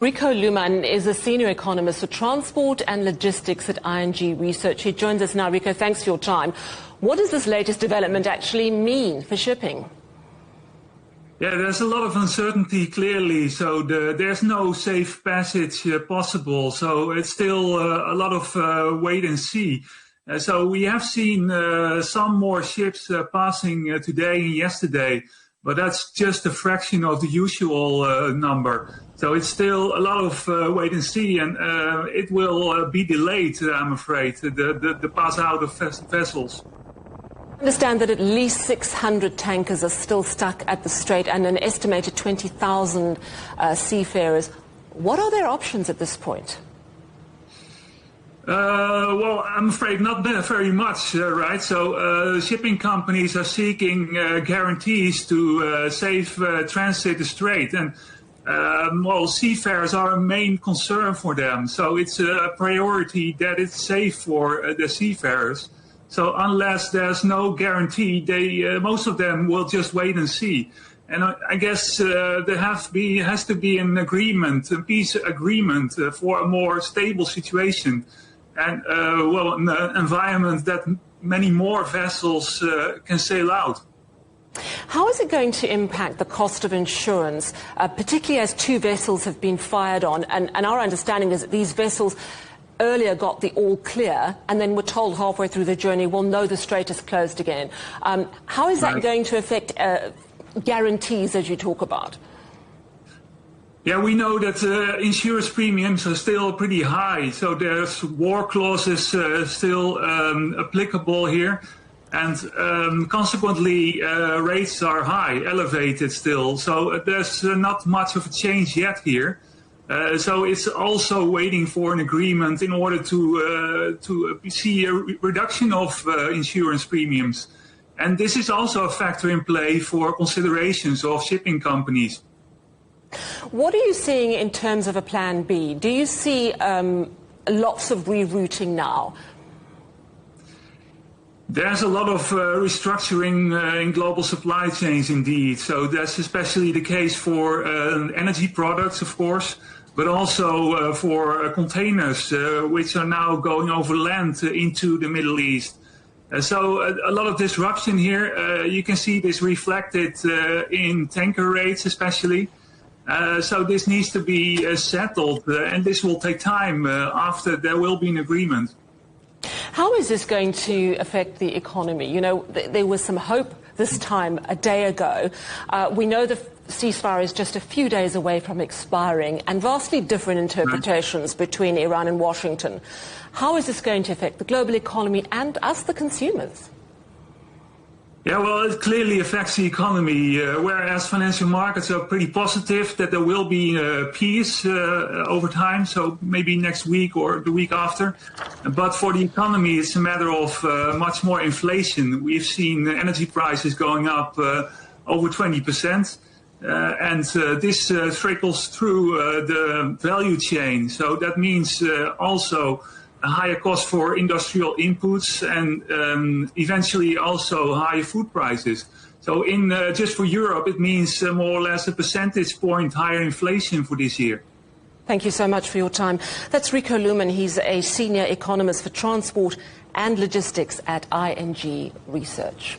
Rico Luman is a senior economist for transport and logistics at ING Research. He joins us now. Rico, thanks for your time. What does this latest development actually mean for shipping? Yeah, there's a lot of uncertainty, clearly. So there's no safe passage possible. So it's still a lot of wait and see. So we have seen some more ships passing today and yesterday, but that's just a fraction of the usual number. So it's still a lot of wait and see, and it will be delayed, I'm afraid, the pass out of vessels. I understand that at least 600 tankers are still stuck at the Strait and an estimated 20,000 seafarers. What are their options at this point? Well, I'm afraid not very much, right? So shipping companies are seeking guarantees to safe transit the Strait. And, well, seafarers are a main concern for them. So it's a priority that it's safe for the seafarers. So unless there's no guarantee, most of them will just wait and see. And I guess there has to be an agreement, a peace agreement for a more stable situation. And, well, an environment that many more vessels can sail out. How is it going to impact the cost of insurance, particularly as two vessels have been fired on? And our understanding is that these vessels earlier got the all clear and then were told halfway through the journey, well, no, the Strait is closed again. How is that going to affect guarantees as you talk about? Yeah, we know that insurance premiums are still pretty high, so there's war clauses still applicable here, and consequently rates are high, elevated still, so there's not much of a change yet here. So it's also waiting for an agreement in order to see a reduction of insurance premiums. And this is also a factor in play for considerations of shipping companies. What are you seeing in terms of a plan B? Do you see lots of rerouting now? There's a lot of restructuring in global supply chains indeed. So that's especially the case for energy products, of course, but also for containers, which are now going over land into the Middle East. So a lot of disruption here. You can see this reflected in tanker rates especially. So this needs to be settled, and this will take time after there will be an agreement. How is this going to affect the economy? You know, there was some hope this time a day ago. We know the ceasefire is just a few days away from expiring, and vastly different interpretations between Iran and Washington. How is this going to affect the global economy and us, the consumers? Yeah, well, it clearly affects the economy, whereas financial markets are pretty positive that there will be peace over time, so maybe next week or the week after. But for the economy, it's a matter of much more inflation. We've seen energy prices going up over 20%, and this trickles through the value chain. So that means also a higher cost for industrial inputs and eventually also high food prices. So just for Europe, it means more or less a percentage point higher inflation for this year. Thank you so much for your time. That's Rico Luman. He's a senior economist for transport and logistics at ING Research.